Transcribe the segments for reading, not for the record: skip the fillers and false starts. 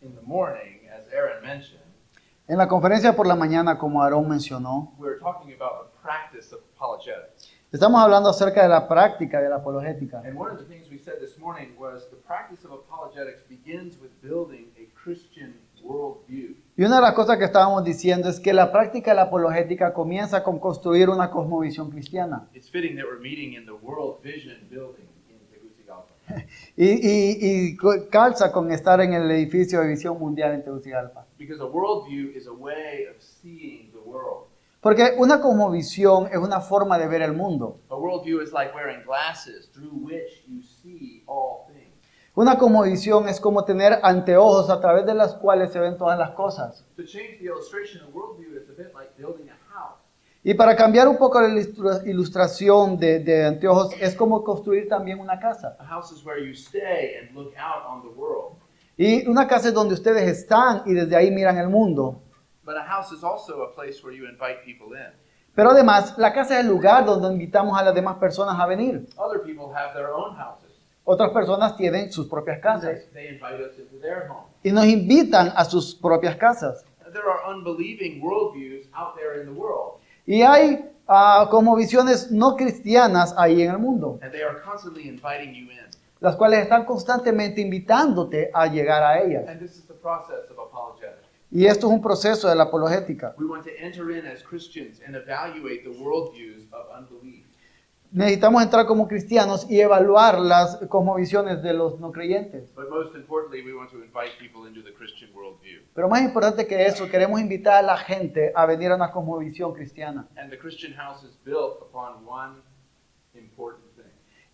In the morning, as Aaron mentioned, En la conferencia por la mañana, como Aarón mencionó, we were talking about the practice of apologetics. estamos hablando acerca de la práctica de la apologética. And one of the things we said this morning was the practice of apologetics begins with building a Christian worldview. Y una de las cosas que estábamos diciendo es que la práctica de la apologética comienza con construir una cosmovisión cristiana. It's fitting that we're meeting in the World Vision building in Tegucigalpa. Y calza con estar en el edificio de Visión Mundial en Tegucigalpa. Because a worldview is a way of seeing the world. Porque una cosmovisión es una forma de ver el mundo. A worldview is like wearing glasses through which you see all things. Una cosmovisión es como tener anteojos a través de las cuales se ven todas las cosas. To change the illustration, a worldview is a bit like building a house. Y para cambiar un poco la ilustración de anteojos, es como construir también una casa. A house is where you stay and look out on the world. Y una casa es donde ustedes están y desde ahí miran el mundo. But a house is also a place where you invite people in. Pero además, la casa es el lugar donde invitamos a las demás personas a venir. Other people have their own houses. Otras personas tienen sus propias casas They invite us into their home. y nos invitan a sus propias casas. There are unbelieving worldviews out there in the world, Y hay como visiones no cristianas ahí en el mundo, and they are constantly inviting you in. las cuales están constantemente invitándote a llegar a ellas. And this is the process of apologetics. Y esto es un proceso de la apologética. We want to enter in as Christians and evaluate the worldviews of unbelief. Necesitamos entrar como cristianos y evaluar las cosmovisiones de los no creyentes. But most importantly, we want to invite people into the Christian worldview. Pero más importante que eso, queremos invitar a la gente a venir a una cosmovisión cristiana. And the Christian house is built upon one important thing.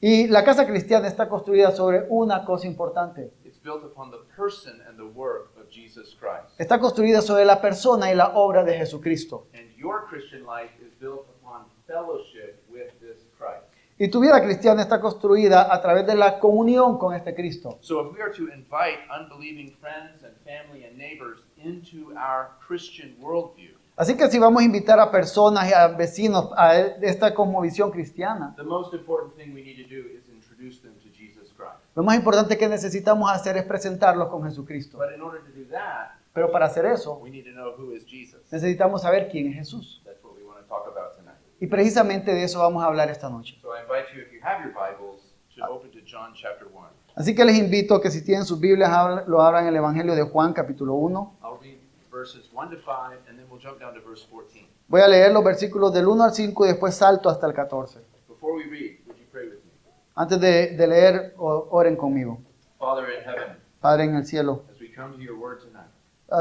Y la casa cristiana está construida sobre una cosa importante. It's built upon the person and the work of Jesus Christ. Está construida sobre la persona y la obra de Jesucristo. And your Christian life is built upon fellowship with this Christ. Y tu vida cristiana está construida a través de la comunión con este Cristo. So if we are to invite unbelieving friends and family and neighbors into our Christian worldview, Así que si vamos a invitar a personas y a vecinos a esta cosmovisión cristiana, the most important thing we need to do is introduce them to Jesus Christ. lo más importante que necesitamos hacer es presentarlos con Jesucristo. But in order to do that, Pero para hacer eso, we need to know who is Jesus. necesitamos saber quién es Jesús. That's what we want to talk about tonight. Y precisamente de eso vamos a hablar esta noche. So I invite you, if you have your Bibles, to open to John chapter 1. Así que les invito a que si tienen sus Biblias, lo abran en el Evangelio de Juan, capítulo 1. I'll read verses 1 to 5, and then we'll jump down to verse 14. Voy a leer los versículos del 1 al 5 y después salto hasta el 14. Before we read, would you pray with me? Antes de leer, oren conmigo. Father in heaven, Padre en el cielo, as we come to your word tonight,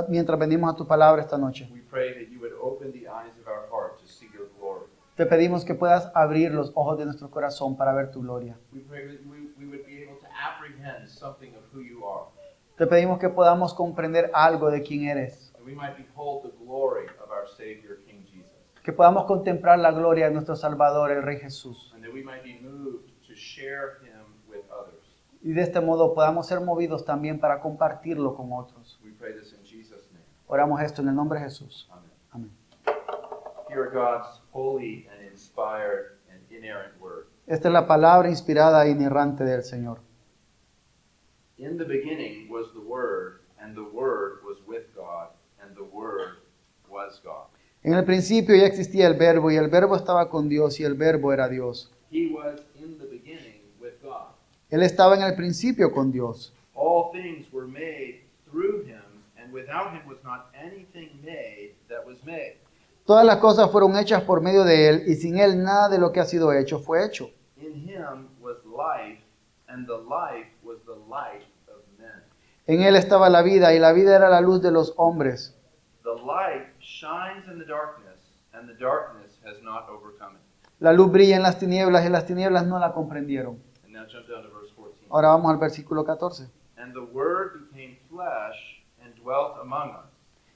mientras venimos a tu palabra esta noche, we pray that you would open the eyes of our heart to see your glory. te pedimos que puedas abrir los ojos de nuestro corazón para ver tu gloria. We pray that we would be able to apprehend something of who you are, Te pedimos que podamos comprender algo de quién eres, that we might behold the glory of our Savior, King Jesus, que podamos contemplar la gloria de nuestro Salvador, el Rey Jesús, and that we might be moved to share him with others. y de este modo podamos ser movidos también para compartirlo con otros. We pray this in Jesus' name. Oramos esto en el nombre de Jesús. Amen. Amén. Hear God's holy and inspired and inerrant word. Esta es la palabra inspirada e inerrante del Señor. In the beginning was the Word, and the Word was with God, and the Word was God. En el principio ya existía el Verbo, y el Verbo estaba con Dios, y el Verbo era Dios. He was in the beginning with God. Él estaba en el principio con Dios. All things were made through him, and without him was not anything made that was made. Todas las cosas fueron hechas por medio de Él, y sin Él nada de lo que ha sido hecho fue hecho. In him was life, and the life was the light of men. En Él estaba la vida, y la vida era la luz de los hombres. The light shines in the darkness, and the darkness has not overcome it. La luz brilla en las tinieblas, y las tinieblas no la comprendieron. And now jump down to verse 14. Ahora vamos al versículo 14. And the Word became flesh and dwelt among us,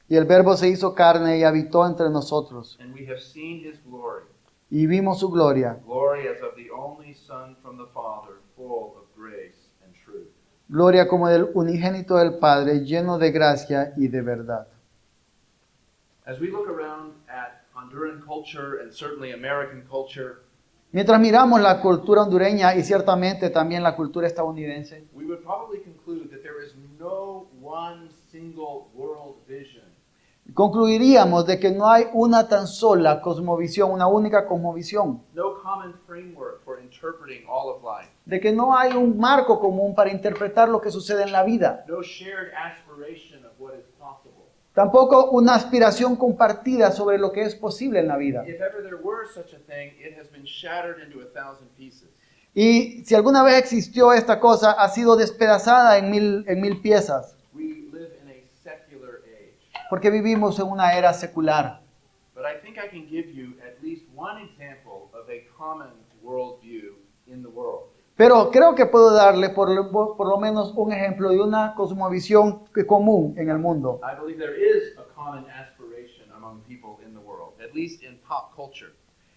Y el Verbo se hizo carne y habitó entre nosotros, and we have seen his glory, y vimos su gloria, glory as of the only Son from the Father, full of grace and truth. gloria como del unigénito del Padre, lleno de gracia y de verdad. As we look around at Honduran culture and certainly American culture, Mientras miramos la cultura hondureña y ciertamente también la cultura estadounidense, we would probably conclude that there is no one single world vision, concluiríamos de que no hay una tan sola cosmovisión, una única cosmovisión, no common framework for interpreting all of life, de que no hay un marco común para interpretar lo que sucede en la vida, no shared aspiration of what is possible. tampoco una aspiración compartida sobre lo que es posible en la vida. If ever there were such a thing, it has been shattered into 1,000 pieces. Y si alguna vez existió esta cosa, ha sido despedazada en mil piezas, We live in a secular age. porque vivimos en una era secular. But I think I can give you at least one example of a common worldview in the world. Pero creo que puedo darle por lo menos un ejemplo de una cosmovisión común en el mundo. I believe there is a common aspiration among people in the world, at least in pop culture.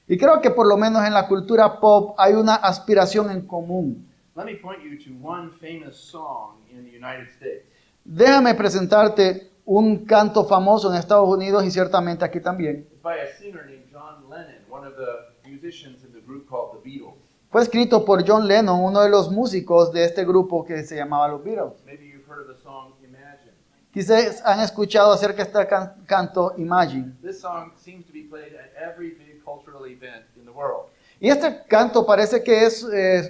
Y creo que por lo menos en la cultura pop hay una aspiración en común. Let me point you to one famous song in the United States. Déjame presentarte un canto famoso en Estados Unidos y ciertamente aquí también. It's by a singer named John Lennon, one of the musicians in the group called the Beatles. Fue escrito por John Lennon, uno de los músicos de este grupo que se llamaba los Beatles. Maybe you've heard of the song Imagine. Quizás han escuchado acerca de este canto Imagine. This song seems to be played at every big cultural event in the world. Y este canto parece que es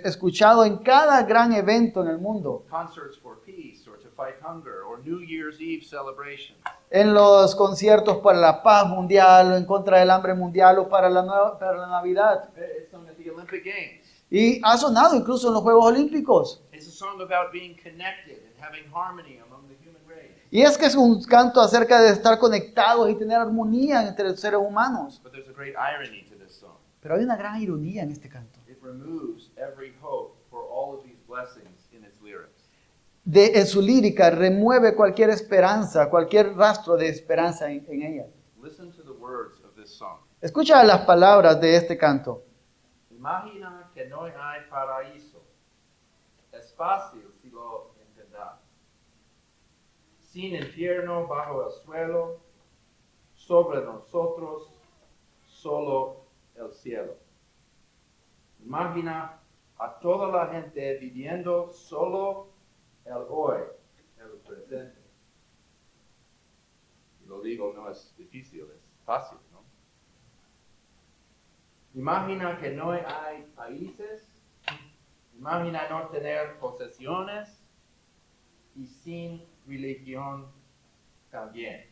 escuchado en cada gran evento en el mundo. Concerts for peace or to fight hunger or New Year's Eve celebrations. En los conciertos para la paz mundial, o en contra del hambre mundial o para la Navidad. It's sung at the Olympic Games. Y ha sonado incluso en los Juegos Olímpicos. It's a song about being connected and having harmony among the human race. Y es que es un canto acerca de estar conectados y tener armonía entre los seres humanos. But there's a great irony to this song. Pero hay una gran ironía en este canto. It removes every hope for all of these blessings in its lyrics. En su lírica remueve cualquier esperanza, cualquier rastro de esperanza en ella. Listen to the words of this song. Escucha las palabras de este canto. Imagina que no hay paraíso. Es fácil si lo entendas. Sin infierno bajo el suelo, sobre nosotros solo el cielo. Imagina a toda la gente viviendo solo el hoy, el presente. Y lo digo, no es difícil, es fácil, ¿no? Imagina que no hay países. Imagina no tener posesiones y sin religión también.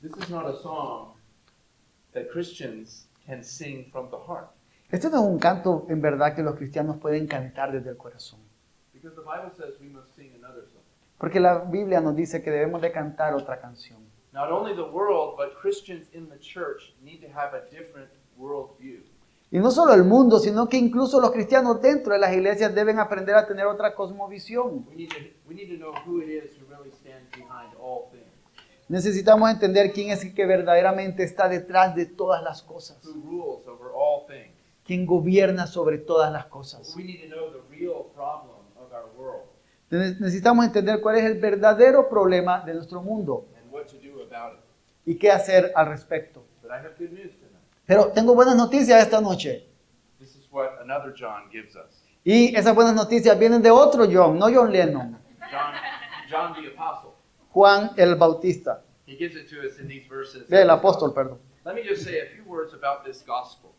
This is not a song that Christians can sing from the heart. Este no es un canto en verdad que los cristianos pueden cantar desde el corazón. Because the Bible says we must sing another song. Porque la Biblia nos dice que debemos de cantar otra canción. Not only the world, but Christians in the church need to have a different worldview. Y no solo el mundo, sino que incluso los cristianos dentro de las iglesias deben aprender a tener otra cosmovisión. We need to know who it is who really stands behind all things. Necesitamos entender quién es el que verdaderamente está detrás de todas las cosas. Who rules over all things. Quien gobierna sobre todas las cosas. We need to know the real problem of our world Necesitamos entender cuál es el verdadero problema de nuestro mundo and what to do about it. y qué hacer al respecto. But I have good news tonight. Pero tengo buenas noticias esta noche. This is what another John gives us. Y esas buenas noticias vienen de otro John, no John Lennon. John the Apostle. Juan el Bautista. He gives it to us in these verses. El apóstol, perdón. Let me just say a few words about this gospel.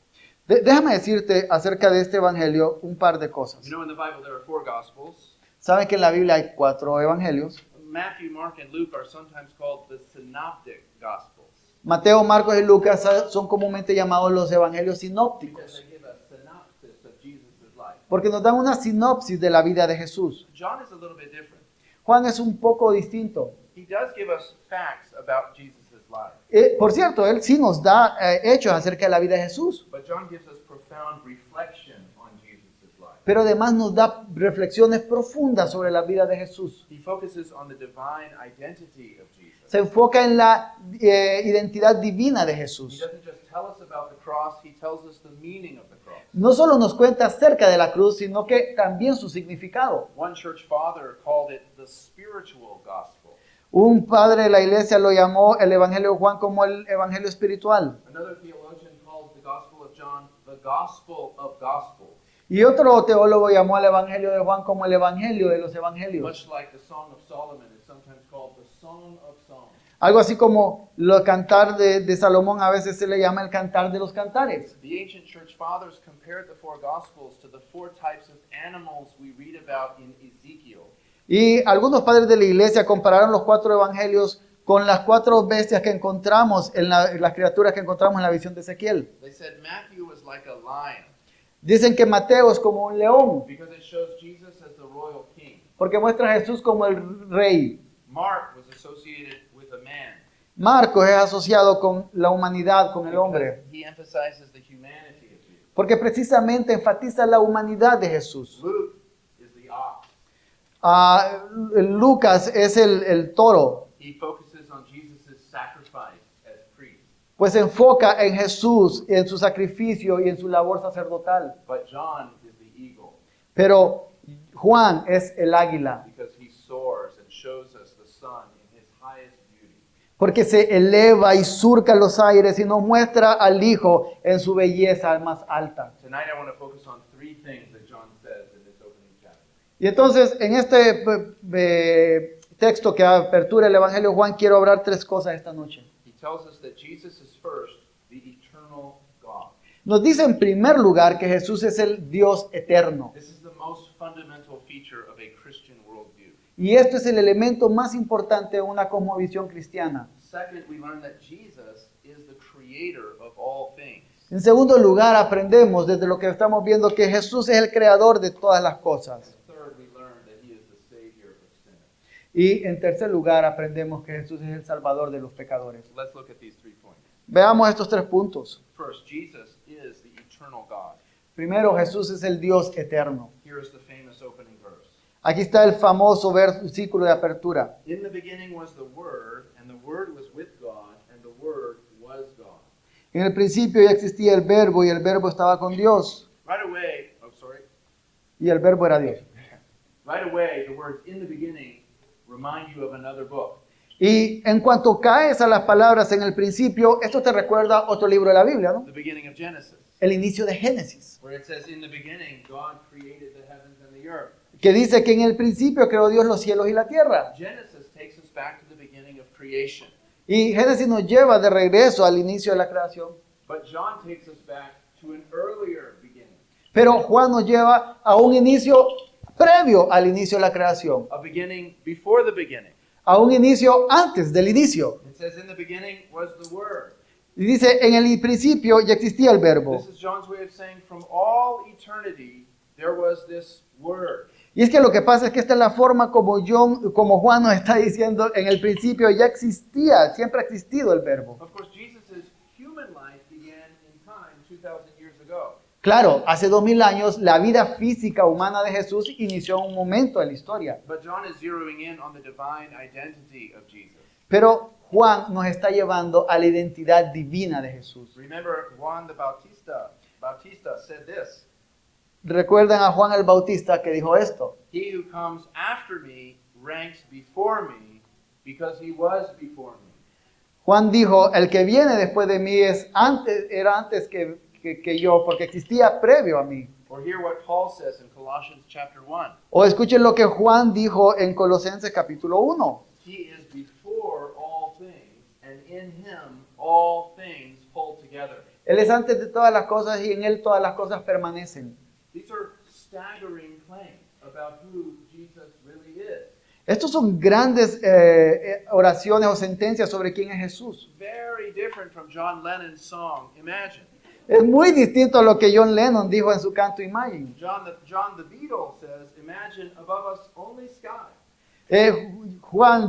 Déjame decirte acerca de este evangelio un par de cosas. You know, in the Bible there are 4 gospels. Saben que en la Biblia hay 4 evangelios. Matthew, Mark, and Luke are sometimes called the synoptic gospels Mateo, Marcos y Lucas son comúnmente llamados los evangelios because sinópticos, they give a synopsis of Jesus' life. porque nos dan una sinopsis de la vida de Jesús. John is a little bit different. Juan es un poco distinto. He does give us facts about Jesus' life, Por cierto, él sí nos da hechos acerca de la vida de Jesús, but John gives us profound reflection on Jesus' life. pero además nos da reflexiones profundas sobre la vida de Jesús. He focuses on the divine identity of Jesus. Se enfoca en la identidad divina de He Jesús. doesn't just tell us about the cross, he tells us the meaning of the cross. No solo nos cuenta acerca de la cruz, sino que también su significado. One church father called it the spiritual gospel. Un padre de la iglesia lo llamó el Evangelio de Juan como el Evangelio espiritual. Another theologian calls the gospel gospel of gospels, Y otro teólogo llamó al Evangelio de Juan como el Evangelio de los Evangelios. much like the Song of Solomon is sometimes called the Song of Songs. Algo así como el cantar de Salomón a veces se le llama el cantar de los cantares. The ancient church fathers compared the four gospels to the four types of animals we read about in Ezekiel. Y algunos padres de la iglesia compararon los 4 evangelios con las 4 bestias que encontramos en las criaturas que encontramos en la visión de Ezequiel. They said Matthew was like a lion Dicen que Mateo es como un león, because it shows Jesus as the royal king. porque muestra a Jesús como el rey. Mark was associated with a man Marcos es asociado con la humanidad, con el because hombre, he emphasizes the humanity of Jesus. porque precisamente enfatiza la humanidad de Jesús. Luke is the ox. Lucas es el toro, He focuses on Jesus' sacrifice as priest. pues se enfoca en Jesús, en su sacrificio y en su labor sacerdotal. But John is the eagle Pero Juan es el águila, because he soars and shows us the sun in his highest beauty. porque se eleva y surca los aires y nos muestra al Hijo en su belleza más alta. Tonight I want to focus on 3 things that John says in this opening chapter. Y entonces, en este texto que apertura el Evangelio de Juan, quiero hablar 3 cosas esta noche. He tells us that Jesus is first the eternal God. Nos dice en primer lugar que Jesús es el Dios eterno. This is the most fundamental feature of a Christian worldview. Y esto es el elemento más importante de una cosmovisión cristiana. Second, we learn that Jesus is the creator of all things. En segundo lugar, aprendemos desde lo que estamos viendo que Jesús es el creador de todas las cosas. Third, we learn that he is the savior of sinners. Y en tercer lugar, aprendemos que Jesús es el salvador de los pecadores. Let's look at these 3 points. Veamos estos 3 puntos. First, Jesus is the eternal God. Primero, Jesús es el Dios eterno. Here is the famous opening verse. Aquí está el famoso versículo de apertura. In the beginning was the Word, and the Word was with God, and the Word was God. En el principio ya existía el verbo y el verbo estaba con Dios Right away, y el verbo era Dios. right away, the words in the beginning remind you of another book. Y en cuanto caes a las palabras en el principio, esto te recuerda otro libro de la Biblia, ¿no? The beginning of Genesis, El inicio de Génesis, where it says, in the beginning, God created the heavens and the earth. que dice que en el principio creó Dios los cielos y la tierra. Genesis takes us back to the beginning of creation. Y Génesis nos lleva de regreso al inicio de la creación. But John takes us back to an earlier beginning, Pero Juan nos lleva a un inicio previo al inicio de la creación, a beginning before the beginning. a un inicio antes del inicio. It says, in the beginning was the Word. Y dice, en el principio ya existía el verbo. This is John's way of saying, from all eternity, there was this Word. Y es que lo que pasa es que esta es la forma como Juan nos está diciendo, en el principio ya existía, siempre ha existido el verbo. Of course, Jesus' human life began in time 2,000 years ago. Claro, hace 2000 años la vida física humana de Jesús inició en un momento de la historia. But John is zeroing in on the divine identity of Jesus. Pero Juan nos está llevando a la identidad divina de Jesús. Remember, Juan the Bautista said this, Recuerden a Juan el Bautista que dijo esto. he who comes after me ranks before me because he was before me. Juan dijo, el que viene después de mí era antes que yo, porque existía previo a mí. Or hear what Paul says in Colossians chapter 1. O escuchen lo que Juan dijo en Colosenses capítulo 1. He is before all things, and in him all things hold together. Él es antes de todas las cosas y en él todas las cosas permanecen. These are staggering claims about who Jesus really is. Estos son grandes oraciones o sentencias sobre quién es Jesús. Very different from John Lennon's song, Imagine. Es muy distinto a lo que John Lennon dijo en su canto Imagine. John the Beatle says, imagine above us only sky.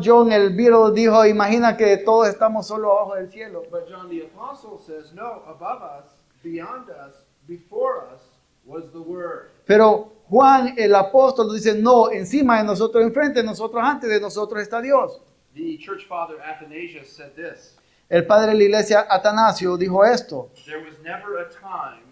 John el Beatle dijo, imagina que todos estamos solo abajo del cielo. But John the Apostle says, no, above us, beyond us, before us was the Word. Pero Juan el apóstol dice, no, encima de nosotros, enfrente de nosotros, antes de nosotros está Dios. The church father Athanasius said this, El padre de la iglesia Atanasio dijo esto. there was never a time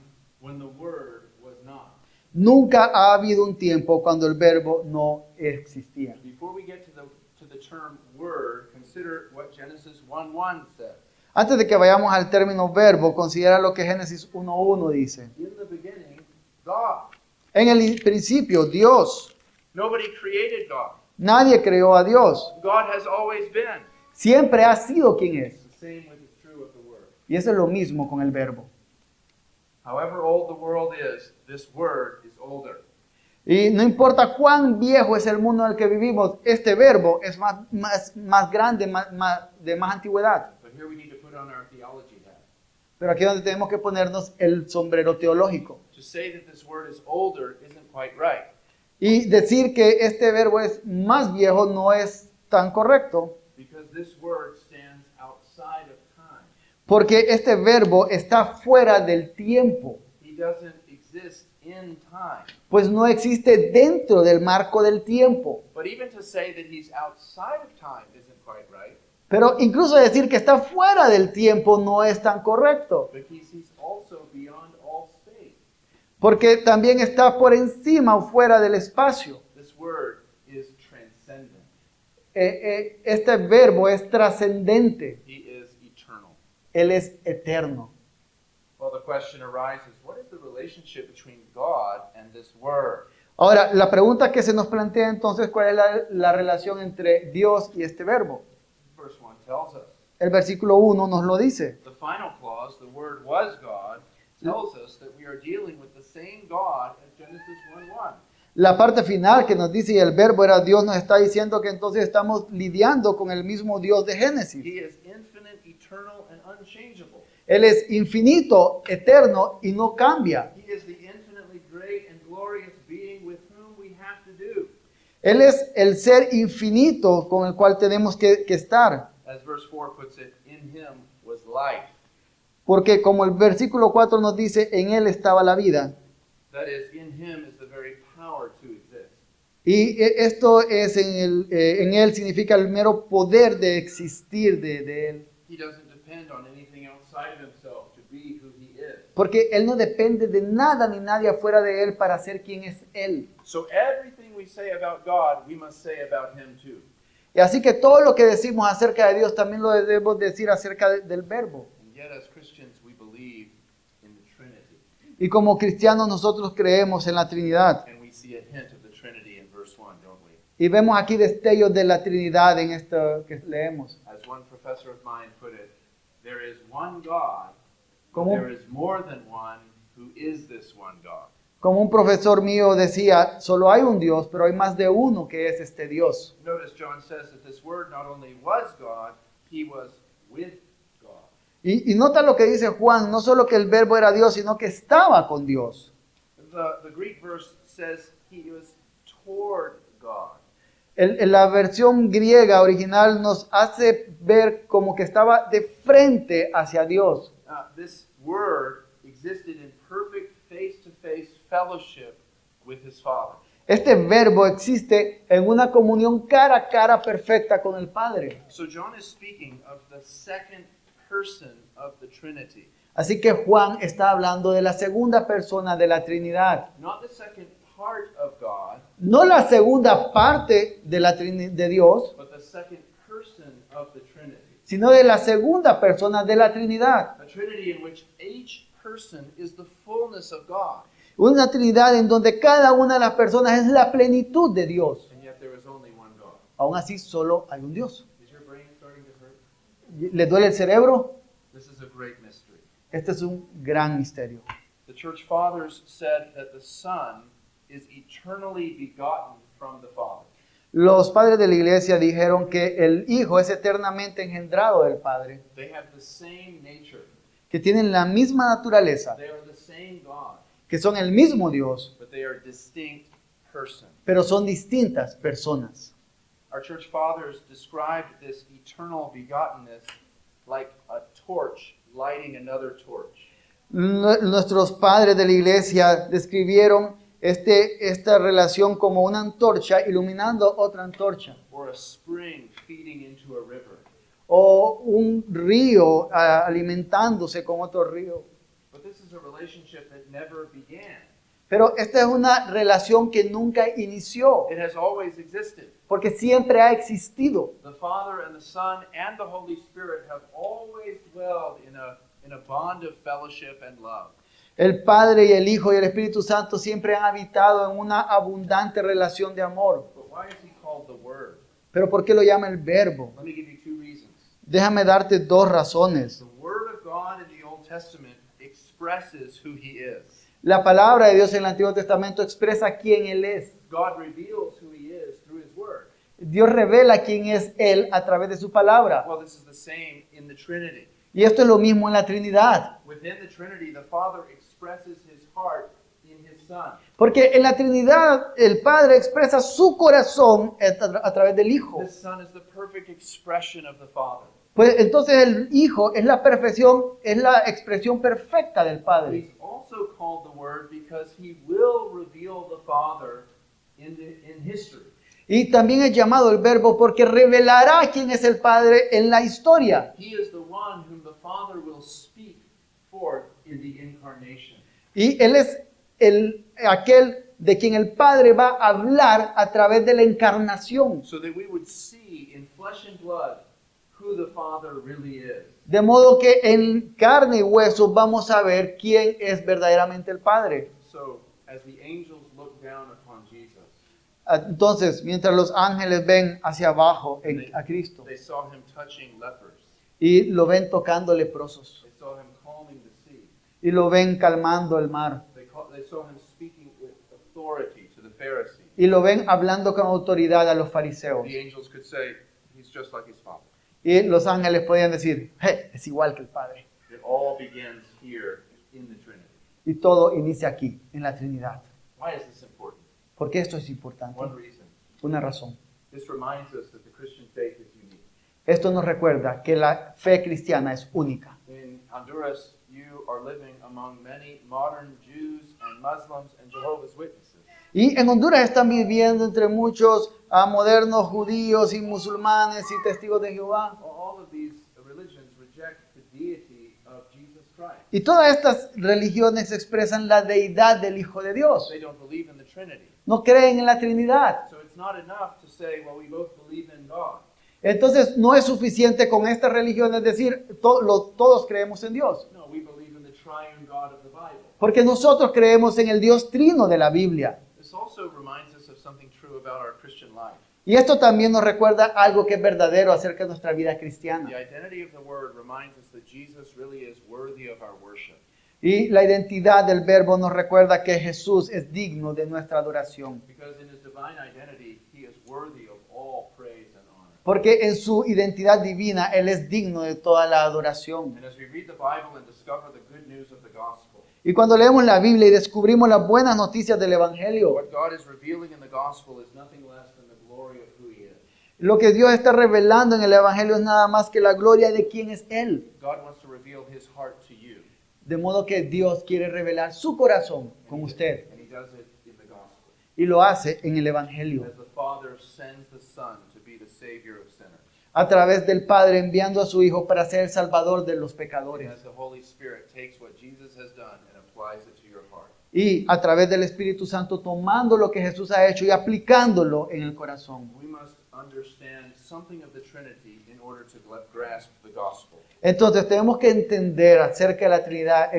when the Word was not. Nunca ha habido un tiempo cuando el verbo no existía. Before we get to the term Word, consider what Genesis 1:1 says. Antes de que vayamos al término verbo, considera lo que Génesis 1:1 dice. In the beginning, God. En el principio, Dios. Nobody created God. Nadie creó a Dios. God has always been. Siempre ha sido quien es. The same is true of the Word. Y eso es lo mismo con el verbo. However old the world is, this Word is older. Y no importa cuán viejo es el mundo en el que vivimos, este verbo es más grande, de más antigüedad. But here we need to put on our theology hat. Pero aquí es donde tenemos que ponernos el sombrero teológico. To say that this word is older isn't quite right. Y decir que este verbo es más viejo no es tan correcto, Because this word stands outside of time. porque este verbo está fuera del tiempo, He doesn't exist in time. pues no existe dentro del marco del tiempo. But even to say that he's outside of time isn't quite right. Pero incluso decir que está fuera del tiempo no es tan correcto, Because he's also beyond all space. porque también está por encima o fuera del espacio. This word is transcendent. Este verbo es trascendente, He is eternal. Él es eterno. Well, the question arises, what is the relationship between God and this word? Ahora, la pregunta que se nos plantea entonces, ¿cuál es la relación entre Dios y este verbo? Verse 1 tells us. El versículo 1 nos lo dice. The final clause, the word was God, tells us that we are dealing with the same God as Genesis 1:1. La parte final que nos dice y el verbo era Dios nos está diciendo que entonces estamos lidiando con el mismo Dios de Génesis. He is infinite, eternal, and unchangeable. Él es infinito, eterno y no cambia. He is the infinitely great and glorious being with whom we have to do. Él es el ser infinito con el cual tenemos que estar. As verse 4 puts it, in him was life. Porque como el versículo 4 nos dice, en Él estaba la vida. That is, in him is the very power to exist. Y esto es en Él significa el mero poder de existir de Él. He doesn't depend on anything outside of himself to be who he is. Porque Él no depende de nada ni nadie afuera de Él para ser quien es Él. So everything we say about God, we must say about him too. Y así que todo lo que decimos acerca de Dios también lo debemos decir acerca del verbo. And yet as Christians we believe in the Trinity. Y como cristianos nosotros creemos en la Trinidad. And we see a hint of the Trinity in verse 1, don't we? Y vemos aquí destellos de la Trinidad en esto que leemos. As one professor of mine put it, there is one God, but ¿Cómo? there is more than one who is this one God. Como un profesor mío decía, solo hay un Dios, pero hay más de uno que es este Dios. Notice John says that this word not only was God, he was with God. Y nota lo que dice Juan, no solo que el verbo era Dios, sino que estaba con Dios. The Greek verse says he was toward God. La versión griega original nos hace ver como que estaba de frente hacia Dios. This word existed in perfect face-to-face fellowship with his Father. Este verbo existe en una comunión cara a cara perfecta con el Padre. So John is speaking of the second person of the Trinity. Así que Juan está hablando de la segunda persona de la Trinidad. Not the second part of God, No la segunda parte de de Dios, but the second person of the Trinity. sino de la segunda persona de la Trinidad. A Trinity in which each person is the fullness of God. Una Trinidad en donde cada una de las personas es la plenitud de Dios. And yet there is only one God. Aún así, solo hay un Dios. Is your brain starting to hurt? ¿Le duele el cerebro? This is a great mystery. Este es un gran misterio. The church fathers said that the Son is eternally begotten from the Father. Los padres de la iglesia dijeron que el Hijo es eternamente engendrado del Padre, They have the same nature. que tienen la misma naturaleza, They are the same God, que son el mismo Dios, but they are distinct persons. pero son distintas personas. Our church fathers described this eternal begottenness like a torch lighting another torch. Nuestros padres de la iglesia describieron esta relación como una antorcha iluminando otra antorcha, Or a spring feeding into a river. o un río alimentándose con otro río. But this is a relationship that never began. Pero esta es una relación que nunca inició, It has always existed. porque siempre ha existido. The Father and the Son and the Holy Spirit have always dwelled in a bond of fellowship and love. El Padre y el Hijo y el Espíritu Santo siempre han habitado en una abundante relación de amor. But why is he called the Word? ¿Pero por qué lo llama el Verbo? Let me give you two reasons. Déjame darte dos razones. The Word of God in the Old Testament expresses who he is. La palabra de Dios en el Antiguo Testamento expresa quién Él es. God reveals who he is through his Word. Dios revela quién es Él a través de su palabra. Well, this is the same in the Trinity. Y esto es lo mismo en la Trinidad. Within the Trinity, the Father expresses his heart in his Son. Porque en la Trinidad el Padre expresa su corazón a través del Hijo. The Son is the perfect expression of the Father. Pues entonces el Hijo es la perfección, es la expresión perfecta del But Padre. he's also called the Word because he will reveal the Father in history. Y también es llamado el Verbo porque revelará quién es el Padre en la historia. He is the one whom the Father will speak forth in the incarnation. Y Él es aquel de quien el Padre va a hablar a través de la encarnación. So that we would see in flesh and blood who the Father really is. De modo que en carne y hueso vamos a ver quién es verdaderamente el Padre. So as the angels look down upon Jesus, Entonces, mientras los ángeles ven hacia abajo a Cristo they saw him touching lepers. y lo ven tocando leprosos They saw him calming the sea. y lo ven calmando el mar They saw him speaking with authority to the Pharisees. y lo ven hablando con autoridad a los fariseos. The angels could say, he's just like his Father. Y los ángeles podían decir, es igual que el Padre. It all begins here in the Trinity. Y todo inicia aquí, en la Trinidad. Why is this important? ¿Por qué esto es importante? One reason. Una razón. This reminds us that the Christian faith is unique. Esto nos recuerda que la fe cristiana es única. In Honduras, you are living among many modern Jews and Muslims and Jehovah's Witnesses. Y en Honduras están viviendo entre muchos modernos judíos y musulmanes y testigos de Jehová. All of these religions reject the deity of Jesus Christ. Y todas estas religiones expresan la deidad del Hijo de Dios. They don't believe in the Trinity. No creen en la Trinidad. So it's not enough to say, well, we both believe in God. Entonces no es suficiente con estas religiones decir todos creemos en Dios. No, we believe in the triune God of the Bible. Porque nosotros creemos en el Dios trino de la Biblia. This also reminds us of something true about our Christian life. Y esto también nos recuerda algo que es verdadero acerca de nuestra vida cristiana. The identity of the Word reminds us that Jesus really is worthy of our worship. Y la identidad del Verbo nos recuerda que Jesús es digno de nuestra adoración. Because in his divine identity, he is worthy of all praise and honor. Porque en su identidad divina Él es digno de toda la adoración. And as we read the Bible and discover the good news of the gospel, Y cuando leemos la Biblia y descubrimos las buenas noticias del Evangelio, what God is revealing in the gospel is nothing less than the glory of who he is. lo que Dios está revelando en el Evangelio es nada más que la gloria de quién es Él. God wants to reveal his heart to you. De modo que Dios quiere revelar su corazón con usted. And he does it in the gospel. Y lo hace en el Evangelio. As the Father sends the Son to be the Savior of sinners. A través del Padre enviando a su Hijo para ser el Salvador de los And pecadores. as the Holy Spirit takes what Jesus has done and applies it to your heart. Y a través del Espíritu Santo tomando lo que Jesús ha hecho y aplicándolo en el corazón. We must understand something of the Trinity in order to grasp the gospel. Entonces tenemos que entender acerca de la Trinidad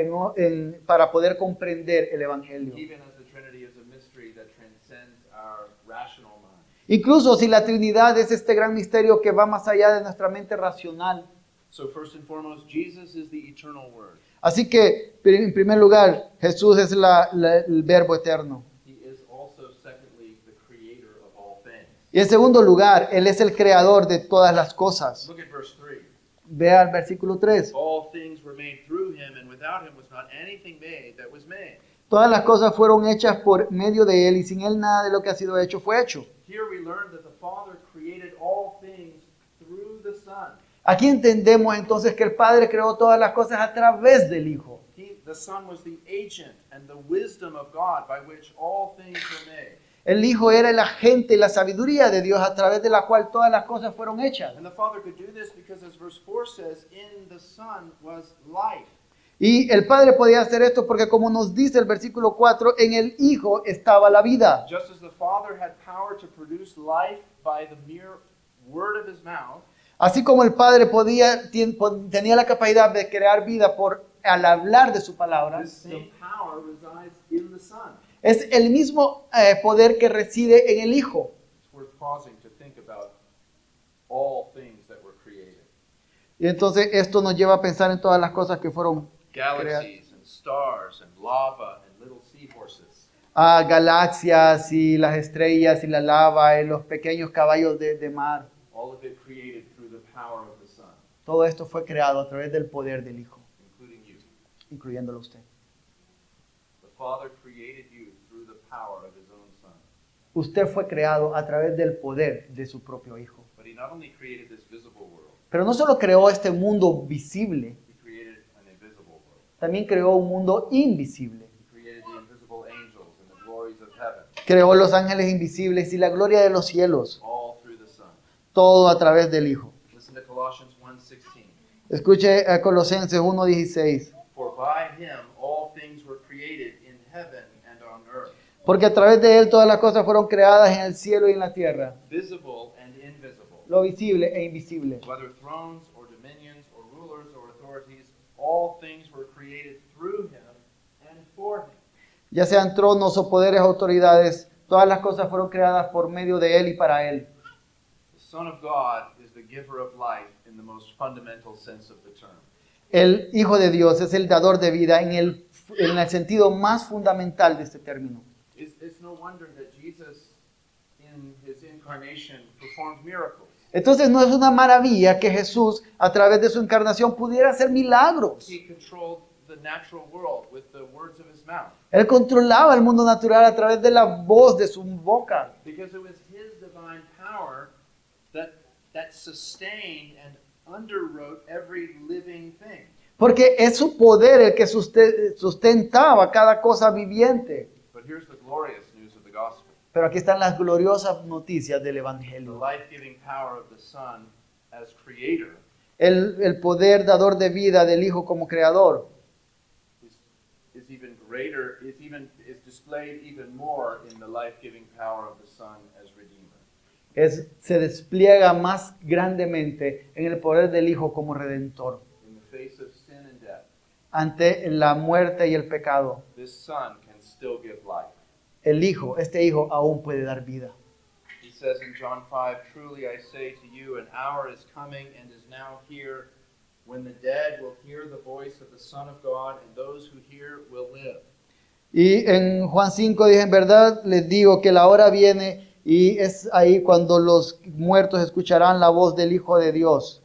para poder comprender el Evangelio. Even as the Trinity is a mystery that transcends our rational mind. Incluso si la Trinidad es este gran misterio que va más allá de nuestra mente racional. So first and foremost, Jesus is the eternal Word. Así que, en primer lugar, Jesús es el Verbo eterno. He is also, secondly, the creator of all things. Y en segundo lugar, Él es el creador de todas las cosas. Look at verse 3. Vea el versículo 3. All things were made through him, and without him was not anything made that was made. Todas las cosas fueron hechas por medio de Él y sin Él nada de lo que ha sido hecho fue hecho. Here we learn that the Father created all things through the Son. Aquí entendemos entonces que el Padre creó todas las cosas a través del Hijo. The Son was the agent and the wisdom of God by which all things were made. El Hijo era el agente y la sabiduría de Dios a través de la cual todas las cosas fueron hechas. And the Father could do this because, as verse 4 says, in the Son was life. Y el Padre podía hacer esto porque, como nos dice el versículo 4, en el Hijo estaba la vida. Just as the Father had power to produce life by the mere word of his mouth, Así como el Padre tenía la capacidad de crear vida al hablar de su palabra, this same power resides in the Son. es el mismo poder que reside en el Hijo. It's worth pausing to think about all things that were created. Y entonces esto nos lleva a pensar en todas las cosas que fueron creadas. Galaxies and stars and lava and little seahorses. Galaxias y las estrellas y la lava y los pequeños caballos de mar. All of it created through the power of the Son, Todo esto fue creado a través del poder del Hijo, including you. incluyéndolo a usted. The Father created you through the power of his own Son. Usted fue creado a través del poder de su propio Hijo. But he not only created this visible world, Pero no solo creó este mundo visible, he created an invisible world. también creó un mundo invisible. He created the invisible angels and the glories of heaven, Creó los ángeles invisibles y la gloria de los cielos. all through the Son. Todo a través del Hijo. Listen to Colossians 1:16. Escuche a Colosenses 1:16. For by him all things were created in heaven and on earth, Porque a través de Él todas las cosas fueron creadas en el cielo y en la tierra. visible and invisible, Lo visible e invisible. whether thrones or dominions or rulers or authorities, all things were created through him and for him. Ya sean tronos o poderes, autoridades, todas las cosas fueron creadas por medio de Él y para Él. The Son of God is the giver of life in the most fundamental sense of the term. El Hijo de Dios es el dador de vida en el sentido más fundamental de este término. It's no wonder that Jesus, in his incarnation, performed miracles. Entonces no es una maravilla que Jesús, a través de su encarnación, pudiera hacer milagros. He controlled the natural world with the words of his mouth, Él controlaba el mundo natural a través de la voz de su boca. because it was his divine power that sustained and underwrote every living thing. Porque es su poder el que sustentaba cada cosa viviente. But here's the glorious news of the gospel. Pero aquí están las gloriosas noticias del The Evangelio. life-giving power of the Son as creator El poder dador de vida del Hijo como creador is even greater, is displayed even more in the life-giving power of the Son as redeemer. se despliega más grandemente en el poder del Hijo como redentor. In the face of sin and death, Ante la muerte y el pecado, this Son can still give life. este Hijo aún puede dar vida. He says in John 5, "Truly I say to you, an hour is coming and is now here, when the dead will hear the voice of the Son of God, and those who hear will live." Y en Juan 5 dice, en verdad les digo que la hora viene y es ahí cuando los muertos escucharán la voz del Hijo de Dios.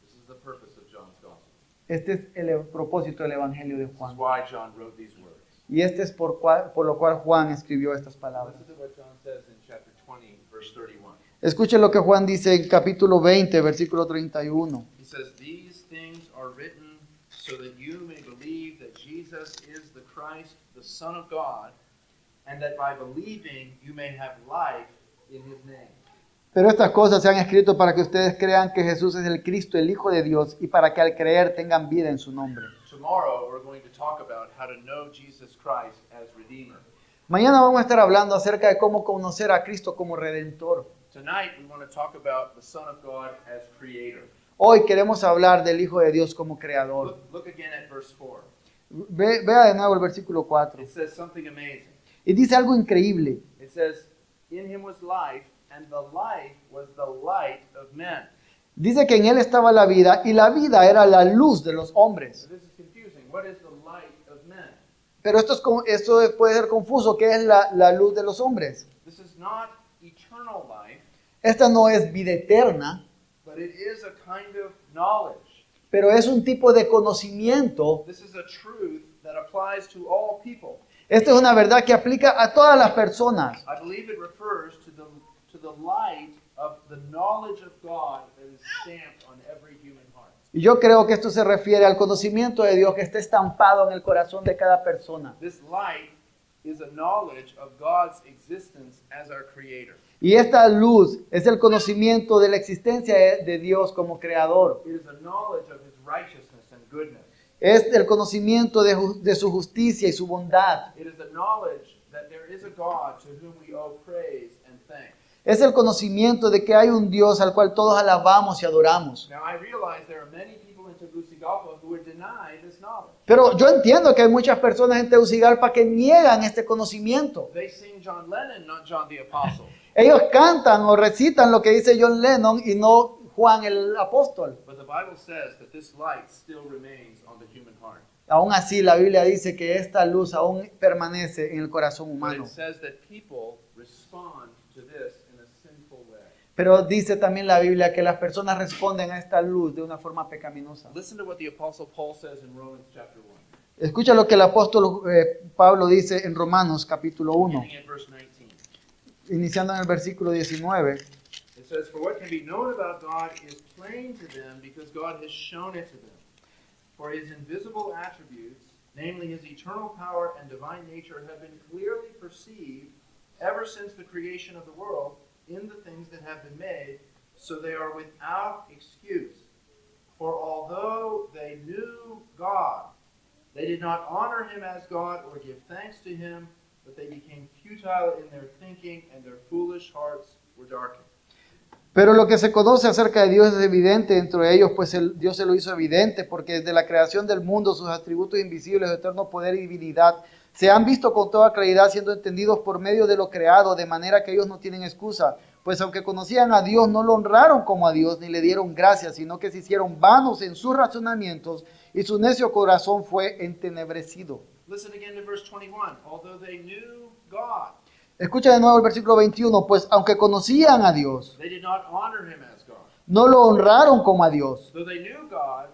This is the purpose of John's gospel. Este es el propósito del Evangelio de This is Juan. why John wrote these words. Y este es por lo cual Juan escribió estas palabras. Listen to what John says in chapter 20, verse 31. Escuchen lo que Juan dice en capítulo 20, versículo 31. He says, "These things are written so that you may believe that Jesus is the Christ, the Son of God, and that by believing you may have life in his name." Pero estas cosas se han escrito para que ustedes crean que Jesús es el Cristo, el Hijo de Dios, y para que al creer tengan vida en su nombre. Tomorrow we're going to talk about how to know Jesus Christ as Redeemer. Mañana vamos a estar hablando acerca de cómo conocer a Cristo como Redentor. Tonight we want to talk about the Son of God as Creator. Hoy queremos hablar del Hijo de Dios como Creador. Look again at verse 4. Vea de nuevo el versículo 4. It says something amazing. Y dice algo increíble. It says, "In him was life, and the life was the light of men." Dice que en Él estaba la vida y la vida era la luz de los hombres. So this is confusing. What is the light of men? Pero esto puede ser confuso. ¿Qué es la luz de los hombres? This is not eternal life, Esta no es vida eterna, but it is a kind of knowledge. pero es un tipo de conocimiento. This is a truth that applies to all people. Esta es una verdad que aplica a todas las personas. I believe it refers to the light of the knowledge of God that is stamped on every human heart. Y yo creo que esto se refiere al conocimiento de Dios que está estampado en el corazón de cada persona. This light is a knowledge of God's existence as our creator. Y esta luz es el conocimiento de la existencia de Dios como creador. It is a knowledge of his righteousness and goodness. Es el conocimiento de su justicia y su bondad. It is the knowledge that there is a God to whom we owe praise and thanks. Es el conocimiento de que hay un Dios al cual todos alabamos y adoramos. Now, I realize there are many people in Tegucigalpa who are denied this knowledge. Pero yo entiendo que hay muchas personas en Tegucigalpa que niegan este conocimiento. They sing John Lennon, not John the Apostle. Ellos cantan o recitan lo que dice John Lennon y no Juan el apóstol. But the Bible says that this light still remains on the human heart. Aún así, la Biblia dice que esta luz aún permanece en el corazón But humano. it says that people respond to this in a sinful way. Pero dice también la Biblia que las personas responden a esta luz de una forma pecaminosa. Listen to what the Apostle Paul says in Romans chapter 1, Escucha lo que el apóstol Pablo dice en Romanos capítulo 1, beginning at verse 19. iniciando en el versículo 19. It says, "For what can be known about God is plain to them because God has shown it to them. For his invisible attributes, namely his eternal power and divine nature, have been clearly perceived ever since the creation of the world in the things that have been made, so they are without excuse. For although they knew God, they did not honor him as God or give thanks to him, but they became futile in their thinking, and their foolish hearts were darkened." Pero lo que se conoce acerca de Dios es evidente entre ellos, pues Dios se lo hizo evidente, porque desde la creación del mundo sus atributos invisibles, su eterno poder y divinidad, se han visto con toda claridad, siendo entendidos por medio de lo creado, de manera que ellos no tienen excusa. Pues aunque conocían a Dios, no lo honraron como a Dios, ni le dieron gracias, sino que se hicieron vanos en sus razonamientos, y su necio corazón fue entenebrecido. Listen again to verse 21. Although they knew God, Escucha de nuevo el versículo 21, pues aunque conocían a Dios, they did not honor him as God. no lo honraron como a Dios. Though they knew God,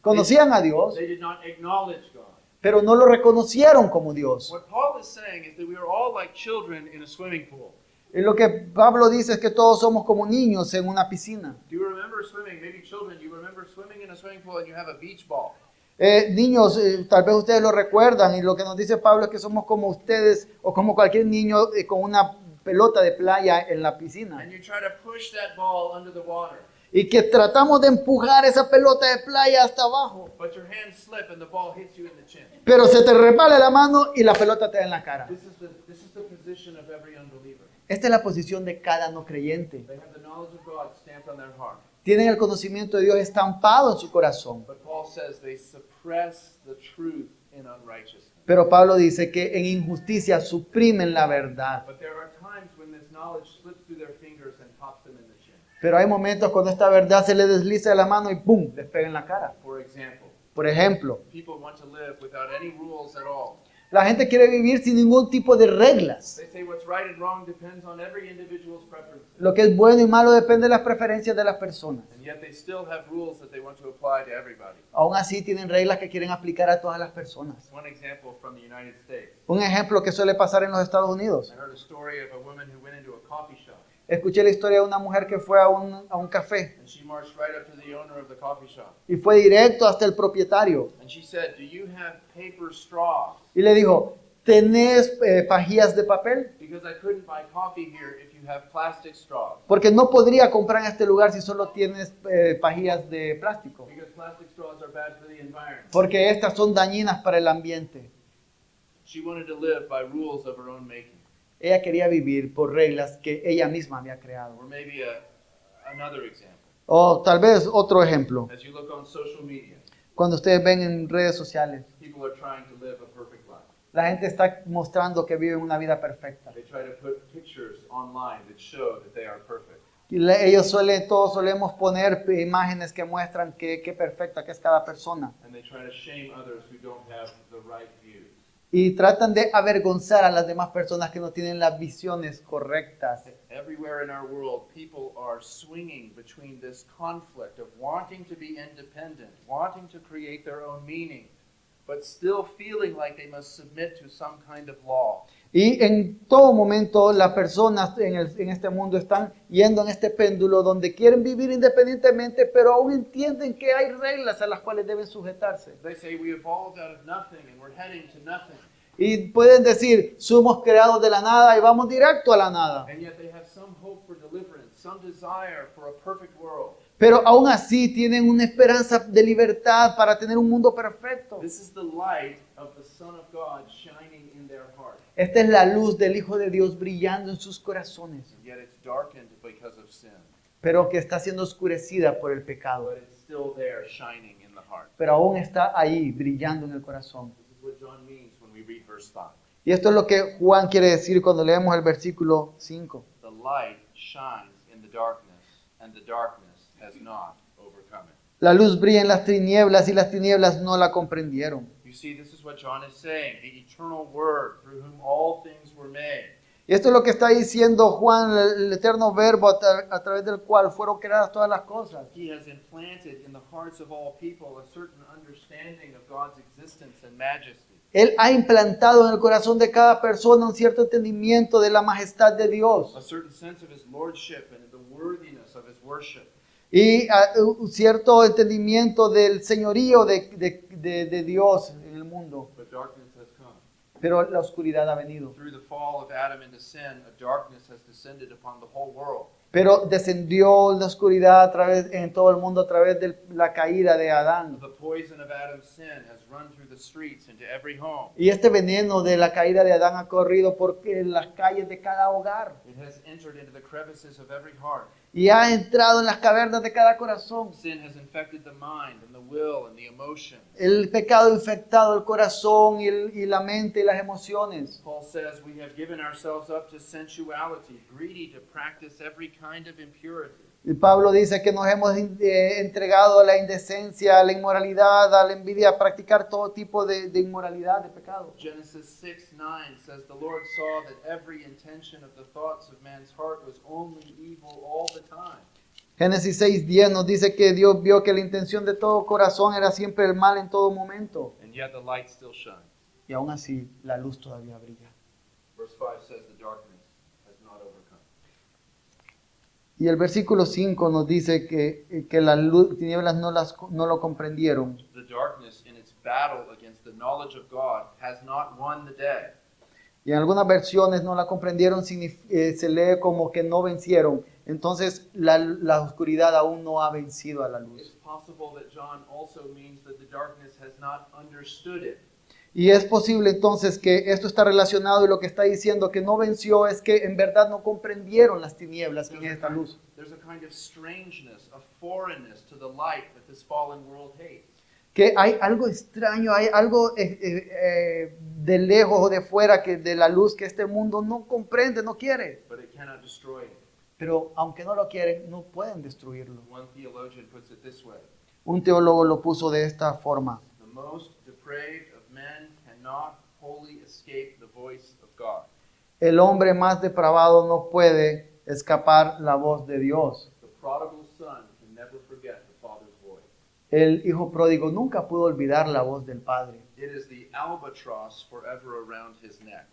Conocían a Dios, they did not acknowledge God. pero no lo reconocieron como Dios. What Paul is saying is that we are all like children in a swimming pool. Y lo que Pablo dice es que todos somos como niños en una piscina. Do you remember swimming? Maybe children, you remember swimming in a swimming pool and you have a beach ball. Niños, tal vez ustedes lo recuerdan, y lo que nos dice Pablo es que somos como ustedes o como cualquier niño con una pelota de playa en la piscina. And you try to push that ball under the water. Y que tratamos de empujar esa pelota de playa hasta abajo. But your hands slip and the ball hits you in the chin. Pero se te resbala la mano y la pelota te da en la cara. This is the position of every unbeliever. Esta es la posición de cada no creyente. They have the knowledge of God stamped on their heart. Tienen el conocimiento de Dios estampado en su corazón. But Paul says they suppress the truth in unrighteousness. Pero Pablo dice que en injusticia suprimen la verdad. But there are times when this knowledge slips through their fingers and pops them in the chin. Pero hay momentos cuando esta verdad se le desliza de la mano y ¡pum!, les pega en la cara. For example, Por ejemplo, people want to live without any rules at all. la gente quiere vivir sin ningún tipo de reglas. They say what's right and wrong depends on every individual's preferences. Lo que es bueno y malo depende de las preferencias de las personas. And yet they still have rules that they want to apply to everybody. Aún así tienen reglas que quieren aplicar a todas las personas. One example from the United States. Un ejemplo que suele pasar en los Estados Unidos. I heard a story of a woman who went into a coffee shop Escuché la historia de una mujer que fue a un café and she marched right up to the owner of the coffee shop. y fue directo hasta el propietario And she said, "Do you have paper straws? y le dijo, ¿tenés pajillas de papel? Because I couldn't buy coffee here if you have plastic straws. Porque no podría comprar en este lugar si solo tienes pajillas de plástico. Because plastic straws are bad for the environment." Porque estas son dañinas para el ambiente. She wanted to live by rules of her own making. Ella quería vivir por reglas que ella misma había creado. Or maybe another example. O tal vez otro ejemplo. As you look on social media, Cuando ustedes ven en redes sociales, people are trying to live a perfect life. la gente está mostrando que viven una vida perfecta. They try to put pictures online that show that they are perfect. Y todos solemos poner imágenes que muestran qué perfecta que es cada persona. And they try to shame others who don't have the right views. Y tratan de avergonzar a las demás personas que no tienen las visiones correctas. Everywhere in our world, people are swinging between this conflict of wanting to be independent, wanting to create their own meaning, but still feeling like they must submit to some kind of law. Y en todo momento las personas en este mundo están yendo en este péndulo donde quieren vivir independientemente, pero aún entienden que hay reglas a las cuales deben sujetarse. They say we evolved out of nothing and we're heading to nothing. Y pueden decir, somos creados de la nada y vamos directo a la nada. And yet they have some hope for deliverance, some desire for a perfect world. Pero aún así tienen una esperanza de libertad para tener un mundo perfecto. This is the light of the Son of God shining in their heart. Esta es la luz del Hijo de Dios brillando en sus corazones, And yet it's darkened because of sin. pero que está siendo oscurecida por el pecado. But it's still there shining in the heart. Pero aún está ahí brillando en el corazón. This is what John means when we read verse 5. Y esto es lo que Juan quiere decir cuando leemos el versículo 5. The light shines in the darkness, and the darkness has not overcome it. La luz brilla en las tinieblas y las tinieblas no la comprendieron. You see, this is what John is saying. The eternal Word through whom all things were made. Y esto es lo que está diciendo Juan, el eterno verbo a través del cual fueron creadas todas las cosas. He has implanted in the hearts of all people a certain understanding of God's existence and majesty. Él ha implantado en el corazón de cada persona un cierto entendimiento de la majestad de Dios A certain sense of His lordship and the worthiness of His worship. y un cierto entendimiento del señorío de Dios en el mundo. But darkness has come. Pero la oscuridad ha venido. Through the fall of Adam into sin, a darkness has descended upon the whole world. Pero descendió la oscuridad en todo el mundo a través de la caída de Adán. The poison of Adam's sin has run through the streets into every home. Y este veneno de la caída de Adán ha corrido por las calles de cada hogar. It has entered into the crevices of every heart. Y ha entrado en las cavernas de cada corazón. Sin has infected the mind and the will and the emotions. El pecado ha infectado el corazón y la mente y las emociones. Paul says we have given ourselves up to sensuality, greedy to practice every kind of impurity. Y Pablo dice que nos hemos entregado a la indecencia, a la inmoralidad, a la envidia, a practicar todo tipo de inmoralidad, de pecado. Genesis 6:9 says the Lord saw that every intention of the thoughts of man's heart was only evil all the time. Génesis 6:10 nos dice que Dios vio que la intención de todo corazón era siempre el mal en todo momento. And yet the light still shines. Y aún así la luz todavía brilla. Verse 5 says the darkness has not overcome. Y el versículo 5 nos dice que las tinieblas no lo comprendieron. The darkness in its battle against the knowledge of God has not won the day. Y en algunas versiones no la comprendieron, se lee como que no vencieron. Entonces la oscuridad aún no ha vencido a la It's luz. possible that John also means that the darkness has not understood it. Y es posible entonces que esto está relacionado y lo que está diciendo que no venció es que en verdad no comprendieron las tinieblas en esta luz. There's a kind of strangeness, a foreignness to the light that this fallen world hates. Que hay algo extraño, hay algo de lejos o de fuera que de la luz que este mundo no comprende, no quiere. But it cannot destroy it. Pero aunque no lo quieren, no pueden destruirlo. One theologian puts it this way. Un teólogo lo puso de esta forma. The most depraved of men cannot wholly escape the voice of God. El hombre más depravado no puede escapar la voz de Dios. The prodigal son can never forget the Father's voice. El hijo pródigo nunca pudo olvidar la voz del Padre. It is the albatross forever around his neck.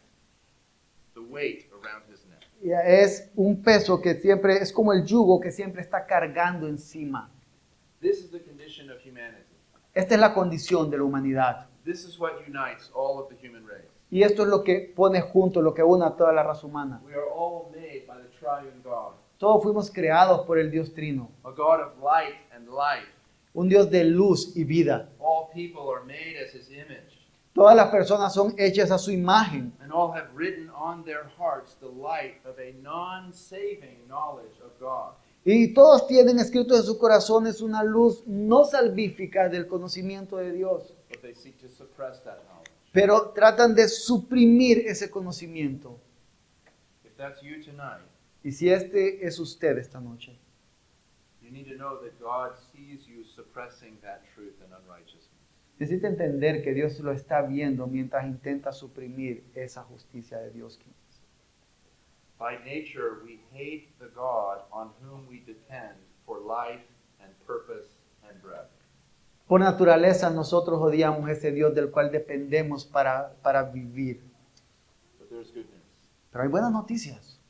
The weight around his neck. Y es un peso que siempre, es como el yugo que siempre está cargando encima. This is the condition of humanity. Esta es la condición de la humanidad. This is what unites all of the human race. Y esto es lo que pone junto, lo que une a toda la raza humana. We are all made by the triune God, Todos fuimos creados por el Dios Trino, a God of light and life. un Dios de luz y vida. All people are made as his image, Todas las personas son hechas a su imagen and all have written on their hearts the light of a non-saving knowledge of God. y todos tienen escrito en sus corazones una luz no salvífica del conocimiento de Dios, But they seek to suppress that knowledge. pero tratan de suprimir ese conocimiento. If that's you tonight, Y si este es usted esta noche, you need to know that God sees you suppressing that truth and unrighteousness. necesita entender que Dios lo está viendo mientras intenta suprimir esa justicia de Dios. By nature, we hate the God on whom we depend for life and purpose and breath. Por naturaleza nosotros odiamos ese Dios del cual dependemos para vivir. But there's good news. Pero hay buenas noticias.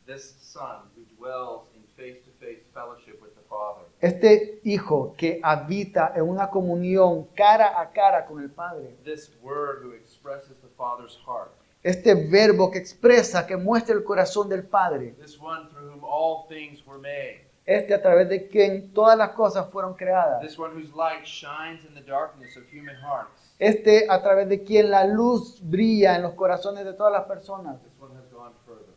This Son who dwells in face-to-face fellowship with the Father Este Hijo que habita en una comunión cara a cara con el Padre. this Word who expresses expresses the Father's heart. Este verbo que expresa, que muestra el corazón del Padre. This one through whom all things were made. Este a través de quien todas las cosas fueron creadas. This one whose light shines in the darkness of human hearts. Este a través de quien la luz brilla en los corazones de todas las personas. This one has gone further.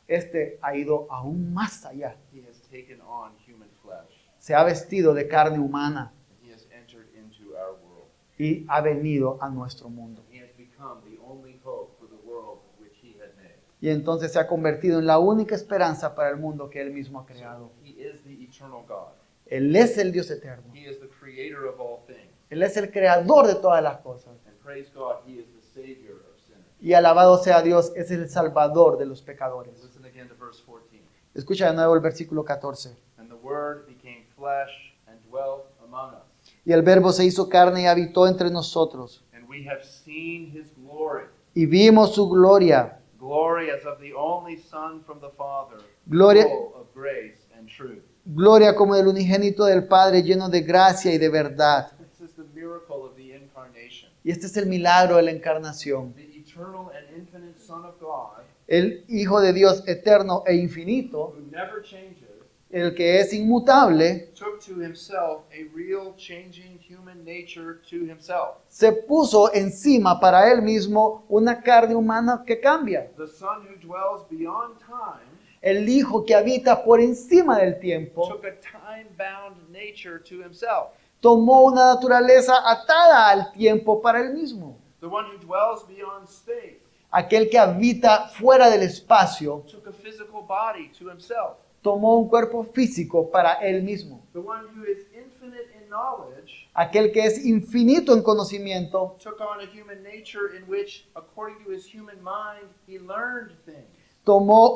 Este ha ido aún más allá. He has taken on human flesh. Se ha vestido de carne humana And he has entered into our world. y ha venido a nuestro mundo. He has become the only hope for the world which he had made. Y entonces se ha convertido en la única esperanza para el mundo que Él mismo ha creado. He is the eternal God. Él es el Dios eterno. He is the creator of all things. Él es el creador de todas las cosas. And praise God, he is the savior of sinners. Y alabado sea Dios, es el salvador de los pecadores. Listen again to verse 14. Escucha de nuevo el versículo 14. And the word became flesh and dwelt among us. Y el verbo se hizo carne y habitó entre nosotros. And we have seen his glory. Y vimos su gloria. Glory as of the only Son from the Father, Gloria- full of grace and truth. Gloria como del unigénito del Padre, lleno de gracia y de verdad. This is the miracle of the incarnation. Y este es el milagro de la encarnación. The eternal and infinite Son of God, El Hijo de Dios eterno e infinito, who never changes, el que es inmutable, took to himself a real changing human nature to himself. se puso encima para Él mismo una carne humana que cambia. The Son who dwells beyond time El Hijo que habita por encima del tiempo, took a time-bound nature to himself. tomó una naturaleza atada al tiempo para Él mismo. The one who dwells beyond space Aquel que habita fuera del espacio, took a physical body to himself. tomó un cuerpo físico para Él mismo. The one who is infinite in knowledge Aquel que es infinito en conocimiento, took on a human nature in which, according to his human mind, he learned things. tomó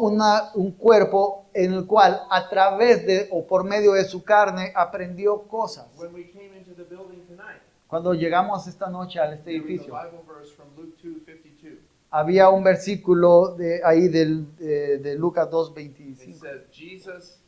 un cuerpo en el cual a través de o por medio de su carne aprendió cosas. When we came into the building tonight, Cuando llegamos esta noche a este there was a edificio, Bible verse from Luke 2:52. había un versículo de ahí de Lucas It 2:25 says, Jesus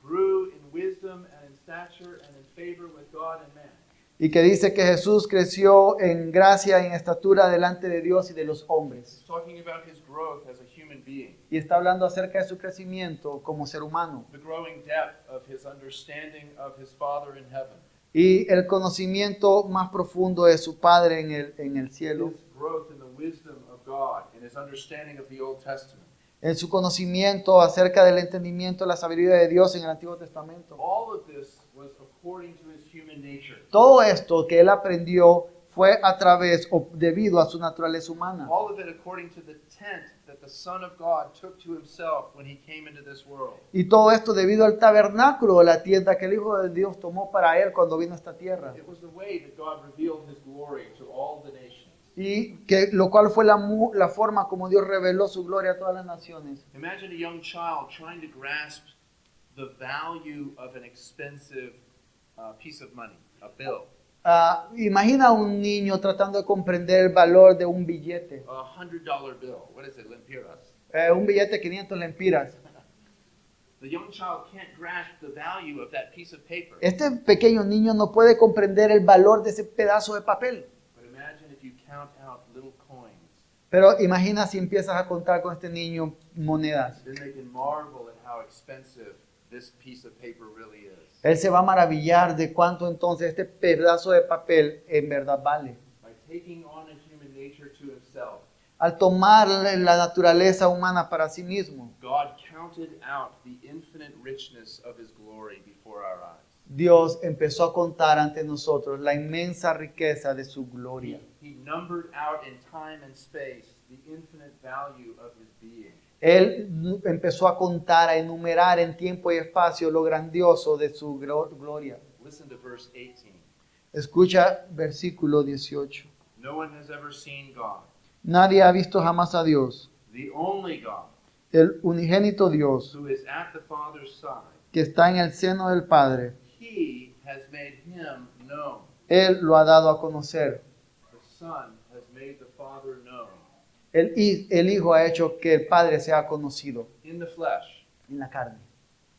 grew in wisdom and in stature and in favor with God and man. y que dice que Jesús creció en gracia y en estatura delante de Dios y de los hombres. It's talking about his growth as a human being, Y está hablando acerca de su crecimiento como ser humano the growing depth of his understanding of his Father in heaven, y el conocimiento más profundo de su Padre en el cielo, his growth in the wisdom of God and his understanding of the Old Testament. en su conocimiento acerca del entendimiento de la sabiduría de Dios en el Antiguo Testamento. All of this was according to his human nature. Todo esto que él aprendió fue a través o debido a su naturaleza humana. All of it according to the tent that the Son of God took to himself when he came into this world. Y todo esto debido al tabernáculo, la tienda que el Hijo de Dios tomó para él cuando vino a esta tierra. It was the way that God revealed his glory to all the nations. Y que lo cual fue la forma como Dios reveló su gloria a todas las naciones. Imagine a young child trying to grasp the value of an expensive piece of money, a bill, Imagina a un niño tratando de comprender el valor de un billete. a $100 bill. What is it, lempiras? Un billete de 500 lempiras. The young child can't grasp the value of that piece of paper. Este pequeño niño no puede comprender el valor de ese pedazo de papel. But imagine if you count out little coins, Pero imagina si empiezas a contar con este niño monedas. then they can marvel at how expensive this piece of paper really is. Él se va a maravillar de cuánto entonces este pedazo de papel en verdad vale. By taking on a human nature to himself, Al tomar la naturaleza humana para sí mismo, God counted out the infinite richness of his glory before our eyes. Dios empezó a contar ante nosotros la inmensa riqueza de su gloria. He numbered out in time and space the infinite value of his being. Él empezó a contar, a enumerar en tiempo y espacio lo grandioso de su gloria. Listen to verse 18. Escucha versículo 18. No one has ever seen God, Nadie ha visto jamás a Dios, the only God, el unigénito Dios, who is at the Father's side. que está en el seno del Padre. He has made him known. Él lo ha dado a conocer. The Son has made the Father known El Hijo ha hecho que el Padre sea conocido in the flesh en la carne,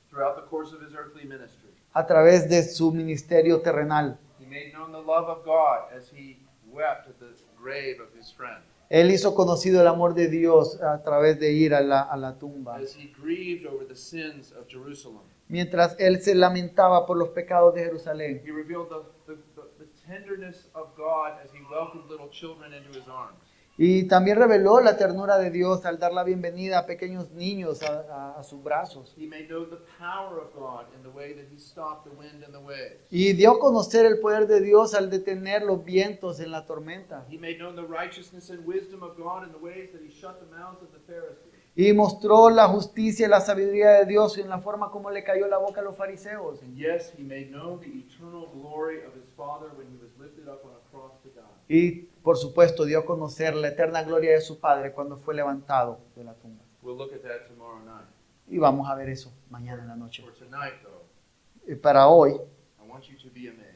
throughout the course of his earthly ministry. a través de su ministerio terrenal. He made known the love of God as he wept at the grave of his friend. Él hizo conocido el amor de Dios a través de ir a la tumba. as he grieved over the sins of Jerusalem. Mientras él se lamentaba por los pecados de Jerusalén. He revealed the tenderness of God as he welcomed little children into his arms. Y también reveló la ternura de Dios al dar la bienvenida a pequeños niños a sus brazos. He made known the power of God in the way that he stopped the wind and the waves. Y dio a conocer el poder de Dios al detener los vientos en la tormenta. He made known the righteousness and wisdom of God in the ways that he shut the mouths of the Pharisees. Y mostró la justicia y la sabiduría de Dios en la forma como le cayó la boca a los fariseos. And yes, he made known the eternal glory of his Father when he was lifted up on a cross to die. Y por supuesto dio a conocer la eterna gloria de su Padre cuando fue levantado de la tumba. We'll look at that tomorrow night. Y vamos a ver eso mañana en la noche. For tonight, though, Y para hoy I want you to be amazed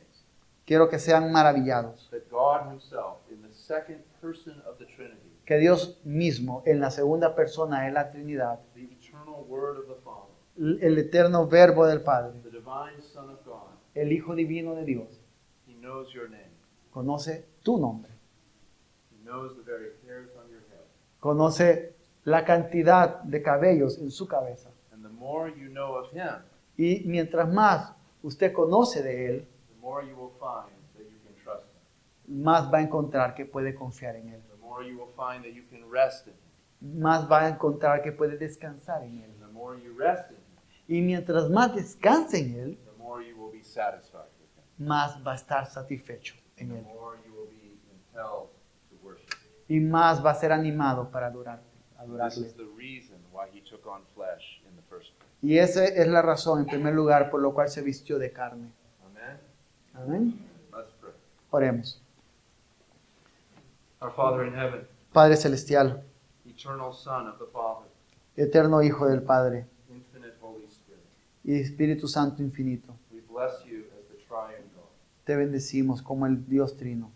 quiero que sean maravillados. that God himself, in the second person of the Trinity, Que Dios mismo en la segunda persona de la Trinidad, the eternal Word of the Father, el eterno verbo del Padre, the divine Son of God, el Hijo divino de Dios, he knows your name. conoce tu nombre, He knows the very hairs on your head. conoce la cantidad de cabellos en su cabeza. And the more you know of him, Y mientras más usted conoce de Él, the more you will find that you can trust him. más va a encontrar que puede confiar en Él. The more you will find that you can rest in him. Más va a encontrar que puede descansar en Él. And the more you rest in him, Y mientras más descanse en Él, the more you will be satisfied with him. más va a estar satisfecho en The Él. more you will be impelled to worship him. Y más va a ser animado para adorarle. This is the reason why he took on flesh in the first place. Y esa es la razón, en primer lugar, por lo cual se vistió de carne. Amen? Amén. Let's pray. Oremos. Our Father in heaven, Padre Celestial, eternal Son of the Father, eterno Hijo del Padre infinite Holy Spirit, y Espíritu Santo infinito, we bless you as the triune God. te bendecimos como el Dios Trino.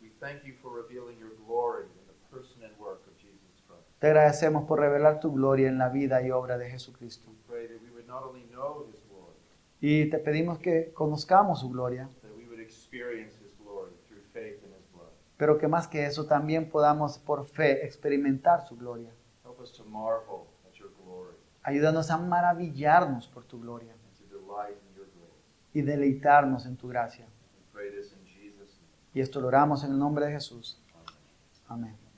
We thank you for revealing your glory in the person and work of Jesus Christ. Te agradecemos por revelar tu gloria en la vida y obra de Jesucristo. We pray that we would not only know his glory, Y te pedimos que conozcamos su gloria, that we would experience his glory through faith in his blood. pero que más que eso también podamos por fe experimentar su gloria. Help us to marvel at your glory Ayúdanos a maravillarnos por tu gloria and to delight in your grace. y deleitarnos en tu gracia. We pray this in Jesus' name. Y esto lo oramos en el nombre de Jesús. Amen. Amén.